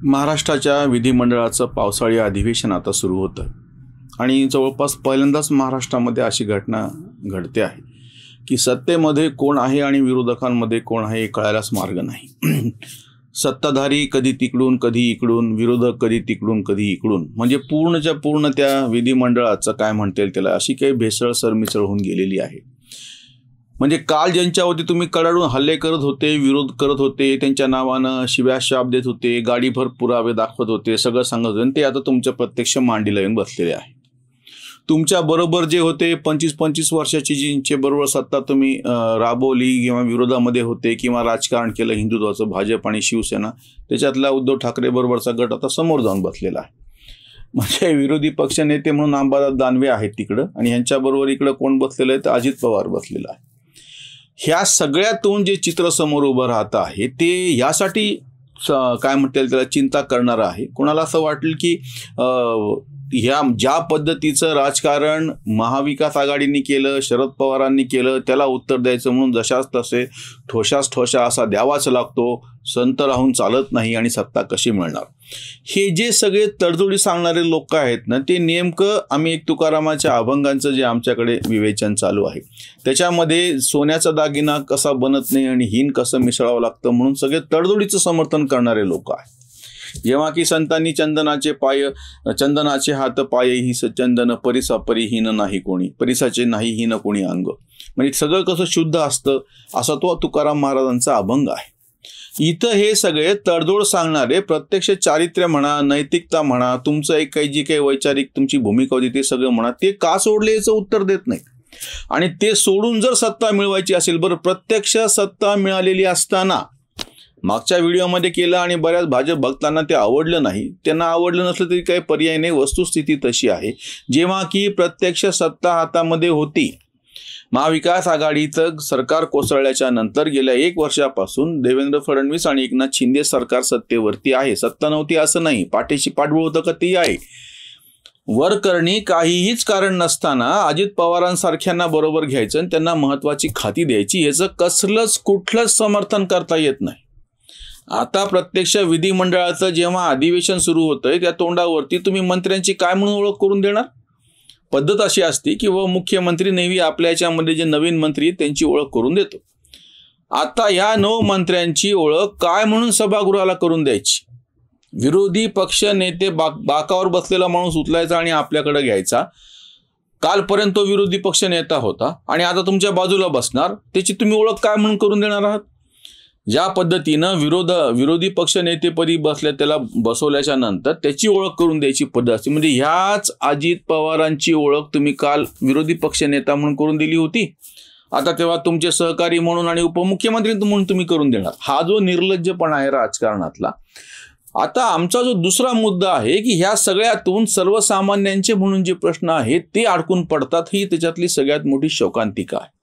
महाराष्ट्राच्या विधिमंडळाचं पावसाळी अधिवेशन आता सुरू होतं आणि जवळपास पहिल्यांदाच महाराष्ट्रामध्ये अशी घटना घडते आहे की सत्तेमध्ये कोण आहे आणि विरोधकांमध्ये कोण आहे हे कळायलाच मार्ग नाही. सत्ताधारी कधी तिकडून कधी इकडून, विरोधक कधी तिकडून कधी इकडून, म्हणजे पूर्णच्या पूर्ण त्या विधिमंडळाचं काय म्हणता येईल त्याला अशी काही भेसळ सरमिसळ होऊन गेलेली आहे. म्हणजे काल ज्यांच्यावरती तुम्ही कडाडून हल्ले करत होते, विरोध करत होते, त्यांच्या नावानं शिव्या शाप देत होते, गाडीभर पुरावे दाखवत होते, सगळं सांगत होते, ते आता तुमच्या प्रत्यक्ष मांडीला येऊन बसलेले आहे. तुमच्या बरोबर जे होते 25-25 वर्षाची जिंचे बरोबर सत्ता तुम्ही राबवली किंवा विरोधामध्ये होते किंवा राजकारण केलं हिंदुत्वाचं, भाजप आणि शिवसेना, त्याच्यातला उद्धव ठाकरे बरोबरचा गट आता समोर जाऊन बसलेला आहे. म्हणजे विरोधी पक्ष नेते म्हणून अंबादास दानवे आहेत तिकडं आणि ह्यांच्याबरोबर इकडं कोण बसलेलं आहे तर अजित पवार बसलेला आहे. ह्या सगळ्यातून जे चित्र समोर उभं राहतं आहे ते यासाठी काय म्हणता येईल त्याला चिंता करणारं आहे. कोणाला असं वाटेल की ह्या ज्या पद्धतीचं राजकारण महाविकास आघाडीने केलं, शरद पवारांनी केलं, त्याला उत्तर द्यायचं म्हणून जशाच तसे ठोशास ठोशा असा द्यावाच लागतो, संत राहून चालत नाही आणि सत्ता कशी मिळणार. हे जे सगळे तडजोडी सांगणारे लोक आहेत ना, ते नेमकं आम्ही एक तुकारामाच्या अभंगांचं जे आमच्याकडे विवेचन चालू आहे त्याच्यामध्ये सोन्याचा दागिना कसा बनत नाही आणि हिन कसं मिसळावं लागतं म्हणून सगळे तडजोडीचं समर्थन करणारे लोक आहेत. जेव्हा की संतांनी चंदनाचे हात पाय ही चंदन परिसा परी हिन नाही कोणी, परिसाचे नाही हिन कोणी अंग, म्हणजे सगळं कसं शुद्ध असतं असा तो तुकाराम महाराजांचा अभंग आहे. इथं हे सगळे तडजोड सांगणारे प्रत्यक्ष चारित्र्य म्हणा, नैतिकता म्हणा, तुमचं एक काही जी काही वैचारिक तुमची भूमिका होती ते सगळं म्हणा, ते का सोडले याचं उत्तर देत नाही. आणि ते सोडून जर सत्ता मिळवायची असेल, बरं प्रत्यक्ष सत्ता मिळालेली असताना मागच्या व्हिडिओमध्ये केलं आणि बऱ्याच भाजप भक्तांना ते आवडलं नाही, त्यांना आवडलं नसलं तरी काही पर्याय नाही. वस्तुस्थिती तशी आहे, जेव्हा की प्रत्यक्ष सत्ता हातामध्ये होती, महाविकास आघाडीचं सरकार कोसळल्याच्या नंतर गेल्या 1 वर्षापासून देवेंद्र फडणवीस आणि एकनाथ शिंदे सरकार सत्तेवरती आहे. सत्ता नव्हती असं नाही, पाठीशी पाठबळ होतं का ती आहे. वर करणी काहीहीच कारण नसताना अजित पवारांसारख्यांना बरोबर घ्यायचं आणि त्यांना महत्वाची खाती द्यायची, याचं कसलंच कुठलंच समर्थन करता येत नाही. आता प्रत्यक्ष विधिमंडळाचं जेव्हा अधिवेशन सुरू होतंय त्या तोंडावरती तुम्ही मंत्र्यांची काय म्हणून ओळख करून देणार. पद्धत अशी असते की मुख्यमंत्री नेहमी आपल्या याच्यामध्ये जे नवीन मंत्री त्यांची ओळख करून देतो. आता ह्या 9 मंत्र्यांची ओळख काय म्हणून सभागृहाला करून द्यायची. विरोधी पक्ष नेते बाकावर बसलेला माणूस उचलायचा आणि आपल्याकडे घ्यायचा. कालपर्यंत तो विरोधी पक्ष नेता होता आणि आता तुमच्या बाजूला बसणार, त्याची तुम्ही ओळख काय म्हणून करून देणार आहात. ज्या पद्धतीनं विरोधी पक्ष नेतेपदी बसल्या त्याला बसवल्याच्या नंतर त्याची ओळख करून द्यायची पद्धत असते. म्हणजे ह्याच अजित पवारांची ओळख तुम्ही काल विरोधी पक्ष नेता म्हणून करून दिली होती, आता तेव्हा तुमचे सहकारी म्हणून आणि उपमुख्यमंत्री म्हणून तुम्ही करून देणार. हा जो निर्लज्जपणा आहे राजकारणातला. आता आमचा जो दुसरा मुद्दा आहे की ह्या सगळ्यातून सर्वसामान्यांचे म्हणून जे प्रश्न आहेत ते अडकून पडतात, ही त्याच्यातली सगळ्यात मोठी शोकांतिका आहे.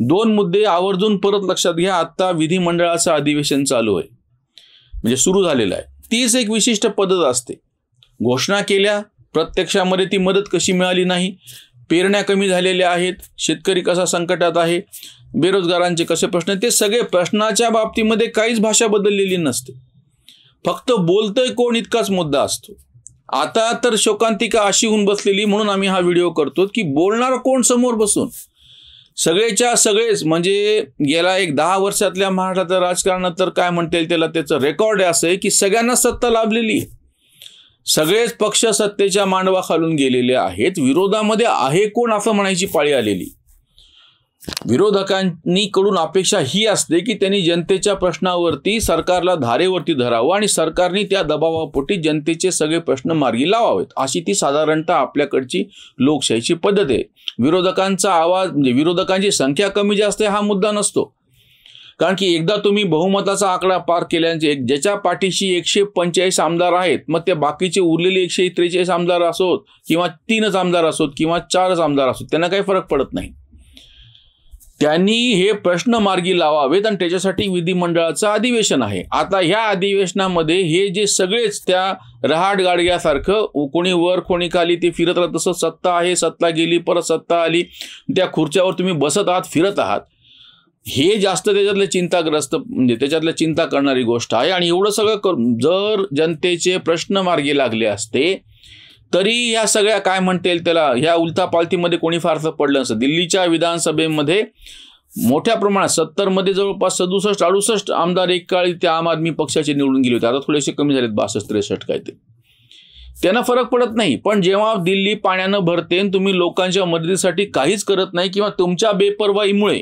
2 मुद्दे आवर्जून परत लक्षात घ्या. आता विधिमंडळाचं अधिवेशन चालू आहे, म्हणजे सुरू झालेलं आहे. तीच एक विशिष्ट पद्धत असते. घोषणा केल्या, प्रत्यक्षामध्ये ती मदत कशी मिळाली नाही, पेरण्या कमी झालेल्या आहेत, शेतकरी कसा संकटात आहे, बेरोजगारांचे कसे प्रश्न, ते सगळे प्रश्नाच्या बाबतीमध्ये काहीच भाषा बदललेली नसते. फक्त बोलतोय कोण इतकाच मुद्दा असतो. आता तर शोकांतिका अशी होऊन बसलेली, म्हणून आम्ही हा व्हिडिओ करतो की बोलणार कोण समोर बसून. सगळेच्या सगळेच म्हणजे गेल्या 10 वर्षातल्या महाराष्ट्राच्या राजकारणात तर काय म्हणता येईल त्याला त्याचं रेकॉर्ड असं आहे की सगळ्यांना सत्ता लाभलेली आहे. सगळेच पक्ष सत्तेच्या मांडवाखालून गेलेले आहेत. विरोधामध्ये आहे कोण असं म्हणायची पाळी आलेली. विरोधकांनी कडून अपेक्षा ही असते की त्यांनी जनतेच्या प्रश्नावरती सरकारला धारेवरती धरावं आणि सरकारने त्या दबावापोटी जनतेचे सगळे प्रश्न मार्गी लावावेत, अशी ती साधारणतः आपल्याकडची लोकशाहीची पद्धत आहे. विरोधकांचा आवाज म्हणजे विरोधकांची संख्या कमी जास्त हा मुद्दा नसतो, कारण की एकदा तुम्ही बहुमताचा आकडा पार केल्यानंतर ज्याच्या पाठीशी 145 आमदार आहेत, मग ते बाकीचे उरलेले 143 आमदार असोत किंवा 3च आमदार असोत किंवा 4च आमदार असोत, त्यांना काही फरक पडत नाही. त्यांनी हे प्रश्न मार्गी लावावेत आणि त्याच्यासाठी विधिमंडळाचं अधिवेशन आहे. आता ह्या अधिवेशनामध्ये हे जे सगळेच त्या रहाट गाडग्यासारखं कोणी वर कोणी खाली ते फिरत राहत, तसं सत्ता आहे, सत्ता गेली, परत सत्ता आली, त्या खुर्च्यावर तुम्ही बसत आहात, फिरत आहात. हे जास्त त्याच्यातलं चिंताग्रस्त म्हणजे त्याच्यातलं चिंता करणारी गोष्ट आहे. आणि एवढं सगळं जर जनतेचे प्रश्न मार्गी लागले असते तरी ह्या सगळ्या काय म्हणता येईल त्याला ह्या उलथापालथीमध्ये कोणी फारसं पडलं नसतं. दिल्लीच्या विधानसभेमध्ये मोठ्या प्रमाणात 70मध्ये जवळपास 67-68 आमदार एक काळी त्या आम आदमी पक्षाचे निवडून गेले होते. आता थोडेसे कमी झालेत, 62-63 काय ते. त्यांना फरक पडत नाही. पण जेव्हा दिल्ली पाण्यानं भरते आणि तुम्ही लोकांच्या मदतीसाठी काहीच करत नाही किंवा तुमच्या बेपर्वाईमुळे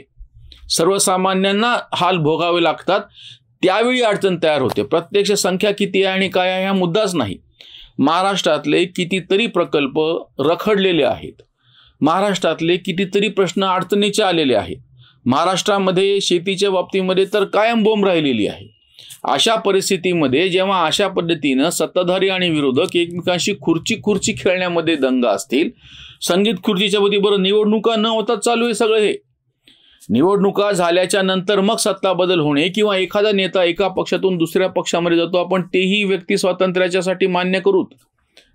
सर्वसामान्यांना हाल भोगावे लागतात, त्यावेळी अडचण तयार होते. प्रत्यक्ष संख्या किती आहे आणि काय आहे हा मुद्दाच नाही. महाराष्ट्रातले कितीतरी प्रकल्प रखडलेले आहेत. महाराष्ट्रातले कितीतरी प्रश्न अडचणीचे आलेले आहेत. महाराष्ट्रामध्ये शेतीच्या बाबतीमध्ये तर कायम बोंब राहिलेली आहे. अशा परिस्थितीमध्ये जेव्हा अशा पद्धतीनं सत्ताधारी आणि विरोधक एकमेकांशी खुर्ची खेळण्यामध्ये दंग असतील, संगीत खुर्चीच्या मध्ये बरं निवडणुका न होताच चालू आहे सगळं हे. निवडणुका झाल्याच्या नंतर मग सत्ता बदल होणे किंवा एखादा नेता एका पक्षातून दुसऱ्या पक्षामध्ये जातो, आपण तेही व्यक्ती स्वातंत्र्याच्यासाठी मान्य करूत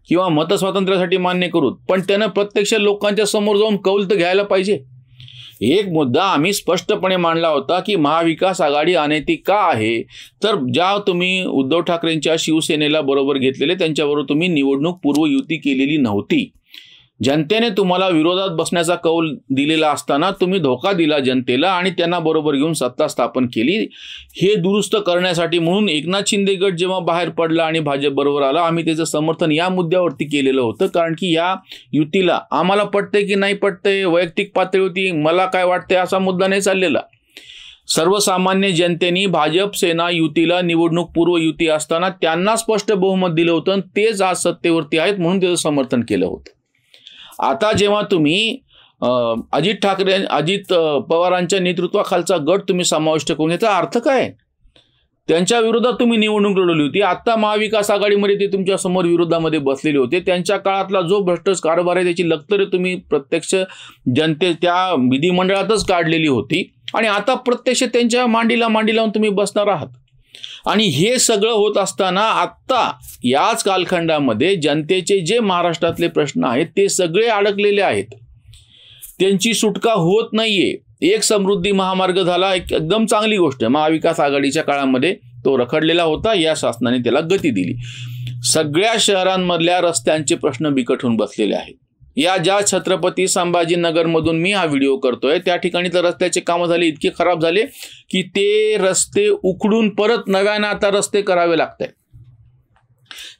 किंवा मतस्वातंत्र्यासाठी मान्य करूत, पण त्यानं प्रत्यक्ष लोकांच्या समोर जाऊन कौल तर घ्यायला पाहिजे. एक मुद्दा आम्ही स्पष्टपणे मांडला होता की महाविकास आघाडी अनैतिक का आहे, तर ज्या तुम्ही उद्धव ठाकरेंच्या शिवसेनेला बरोबर घेतलेले त्यांच्याबरोबर तुम्ही निवडणूक पूर्व युती केलेली नव्हती. जनतेने तुम्हाला विरोधात बसण्याचा कौल दिलेला असताना तुम्ही धोका दिला जनतेला आणि त्यांना बरोबर घेऊन सत्ता स्थापन केली. हे दुरुस्त करण्यासाठी म्हणून एकनाथ शिंदे गट जेव्हा बाहेर पडला आणि भाजप बरोबर आला, आम्ही त्याचं समर्थन या मुद्द्यावरती केलेलं होतं. कारण की या युतीला आम्हाला पटतंय की नाही पटतंय, वैयक्तिक पातळीवरती मला काय वाटतंय असा मुद्दा नाही चाललेला. सर्वसामान्य जनतेने भाजप सेना युतीला निवडणूक पूर्व युती असताना त्यांना स्पष्ट बहुमत दिलं होतं, तेच आज सत्तेवरती आहेत म्हणून त्याचं समर्थन केलं होतं. आता जेव्हा तुम्ही अजित पवारांच्या नेतृत्वाखालचा गट तुम्ही समाविष्ट करून याचा अर्थ काय? त्यांच्या विरोधात तुम्ही निवडणूक लढवली होती. आता महाविकास आघाडीमध्ये ते तुमच्या समोर विरोधामध्ये बसलेले होते. त्यांच्या काळातला जो भ्रष्ट कारभार आहे त्याची लक्तरे तुम्ही प्रत्यक्ष त्या विधिमंडळातच काढलेली होती आणि आता प्रत्यक्ष त्यांच्या मांडीला लावून तुम्ही बसणार आहात. आणि हे सगळं होत असताना आत्ता याच कालखंडामध्ये जनतेचे जे महाराष्ट्रातले प्रश्न आहेत ते सगळे अडकलेले आहेत. त्यांची सुटका होत नाहीये. एक समृद्धी महामार्ग झाला, एकदम चांगली गोष्ट. महाविकास आघाडीच्या काळामध्ये तो रखडलेला होता, या शासनाने त्याला गती दिली. सगळ्या शहरांमधल्या रस्त्यांचे प्रश्न बिकट होऊन बसलेले आहेत. या ज्या छत्रपती संभाजीनगरमधून मी हा व्हिडिओ करतोय त्या ठिकाणी तर रस्त्याचे कामं झाले, इतके खराब झाले की ते रस्ते उखडून परत नव्यानं आता रस्ते करावे लागतात.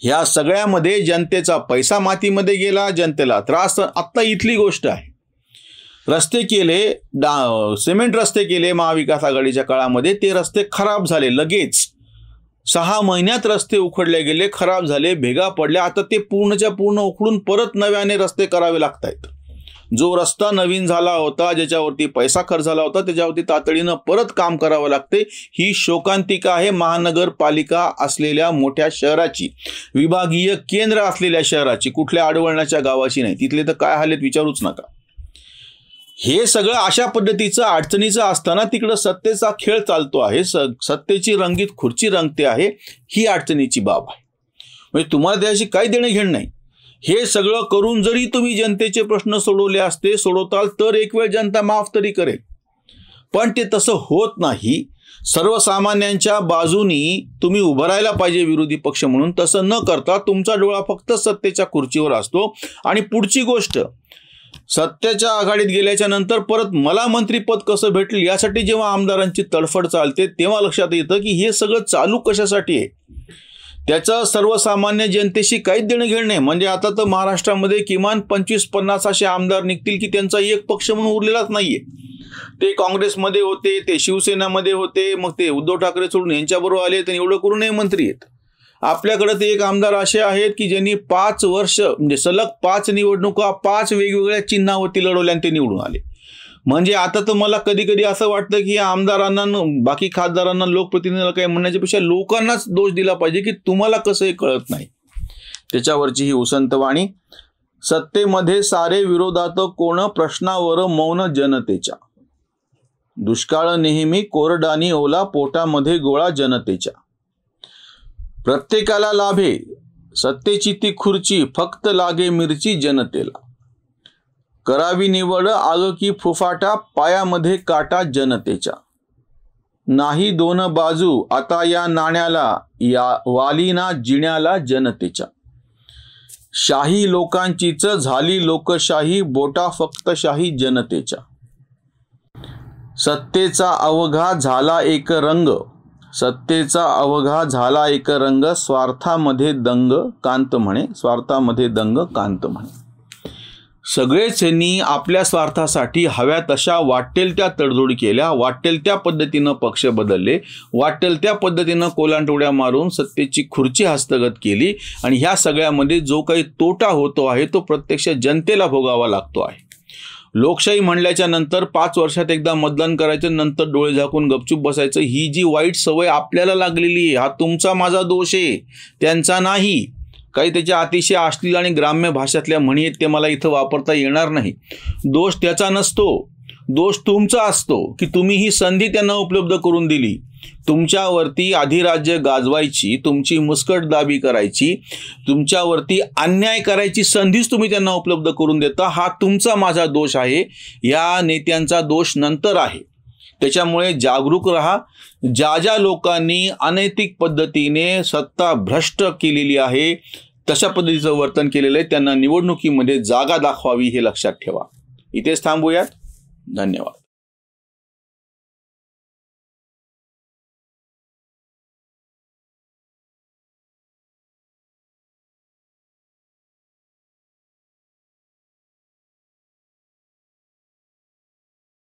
ह्या सगळ्यामध्ये जनतेचा पैसा मातीमध्ये गेला, जनतेला त्रास. आत्ता इथली गोष्ट आहे, रस्ते केले, सिमेंट रस्ते केले महाविकास आघाडीच्या काळामध्ये, ते रस्ते खराब झाले. लगेच 6 महिन्यात रस्ते उखडले गेले, खराब झाले, भेगा पडल्या. आता ते पूर्णच्या पूर्ण उखडून परत नव्याने रस्ते करावे लागतायत. जो रस्ता नवीन झाला होता, ज्याच्यावरती पैसा खर्च झाला होता, त्याच्यावरती तातडीनं परत काम करावं लागते. ही शोकांतिका आहे महानगरपालिका असलेल्या मोठ्या शहराची, विभागीय केंद्र असलेल्या शहराची, कुठल्या आडवळणाच्या गावाची नाही. तिथले तर काय हालेत विचारूच नका. हे सगळं अशा पद्धतीचं अडचणीचं असताना तिकडं सत्तेचा खेळ चालतो आहे, सत्तेची रंगीत खुर्ची रंगते आहे. ही अडचणीची बाब आहे. म्हणजे तुम्हाला त्याशी काही देणं घेणं नाही. हे सगळं करून जरी तुम्ही जनतेचे प्रश्न सोडवताल तर एक वेळ जनता माफ तरी करेल, पण ते तसं होत नाही. सर्वसामान्यांच्या बाजूनी तुम्ही उभं राहायला पाहिजे विरोधी पक्ष म्हणून. तसं न करता तुमचा डोळा फक्त सत्तेच्या खुर्चीवर असतो. आणि पुढची गोष्ट, सत्तेच्या आघाडीत गेल्याच्या नंतर परत मला मंत्रीपद कसं भेटेल यासाठी जेव्हा आमदारांची तडफड चालते तेव्हा लक्षात येतं की हे सगळं चालू कशासाठी आहे. त्याचं सर्वसामान्य जनतेशी काहीच देणं घेणं नाही. म्हणजे आता तर महाराष्ट्रामध्ये किमान 25-50 असे आमदार निघतील की त्यांचा एक पक्ष म्हणून उरलेलाच नाहीये. ते काँग्रेसमध्ये होते, ते शिवसेनामध्ये होते, मग ते उद्धव ठाकरे सोडून यांच्याबरोबर आले, तर एवढं करूनही मंत्री आहेत. आपल्याकडे ते एक आमदार असे आहेत की ज्यांनी 5 वर्ष म्हणजे सलग 5 निवडणुका 5 वेगवेगळ्या चिन्हावरती लढवल्या आणि ते निवडून आले. म्हणजे आता तर मला कधी कधी असं वाटतं की या आमदारांना, बाकी खासदारांना, लोकप्रतिनिधीला काही म्हणण्याच्या पेक्षा लोकांनाच दोष दिला पाहिजे की तुम्हाला कसं हे कळत नाही. त्याच्यावरची ही उसंतवाणी. सत्तेमध्ये सारे विरोधात कोण, प्रश्नावर मौन जनतेच्या. दुष्काळ नेहमी कोरडानी ओला, पोटामध्ये गोळा जनतेच्या. प्रत्येकाला लाभे सत्तेची ती खुर्ची, फक्त लागे मिरची जनतेला. करावी निवड आग की फुफाटा, पायामध्ये काटा जनतेच्या. नाही दोन बाजू आता या नाण्याला, या वालीना जिण्याला जनतेच्या. शाही लोकांचीच झाली लोकशाही, बोटा फक्त शाही जनतेच्या. सत्तेचा अवघा झाला एक रंग, सत्तेचा अवघा झाला एक रंग, स्वार्थामध्ये दंग कांत म्हणे, स्वार्थामध्ये दंग कांत म्हणे. सगळेच यांनी आपल्या स्वार्थासाठी हव्या तशा वाटेल त्या तडजोडी केल्या, वाटेल त्या पद्धतीनं पक्ष बदलले, वाटेल त्या पद्धतीनं कोलांटोड्या मारून सत्तेची खुर्ची हस्तगत केली. आणि ह्या सगळ्यामध्ये जो काही तोटा होतो आहे तो प्रत्यक्ष जनतेला भोगावा लागतो आहे. लोकशाही म्हणल्याच्या नंतर 5 वर्षात एकदा मतदान करायचं, नंतर डोळे झाकून गपचूप बसायचं, ही जी वाईट सवय आपल्याला लागलेली आहे, हा तुमचा माझा दोष आहे, त्यांचा नाही. काही त्याच्या अतिशय अश्लील आणि ग्राम्य भाषातल्या म्हणी आहेत, ते मला इथं वापरता येणार नाही. दोष त्याचा नसतो, दोष तुमचा असतो की तुम्ही ही संधी त्यांना उपलब्ध करून दिली. तुमच्यावरती अधिराज्य गाजवायची, तुमची मुस्कटदाबी करायची, तुमच्यावरती अन्याय करायची संधीच तुम्ही त्यांना उपलब्ध करून देता, हा तुमचा माझा दोष आहे. या नेत्यांचा दोष नंतर आहे. त्याच्यामुळे जागरूक रहा. ज्या ज्या लोकांनी अनैतिक पद्धतीने सत्ता भ्रष्ट केलेली आहे, तशा पद्धतीचं वर्तन केलेलं आहे, त्यांना निवडणुकीमध्ये जागा दाखवावी हे लक्षात ठेवा. इथेच थांबूयात. धन्यवाद.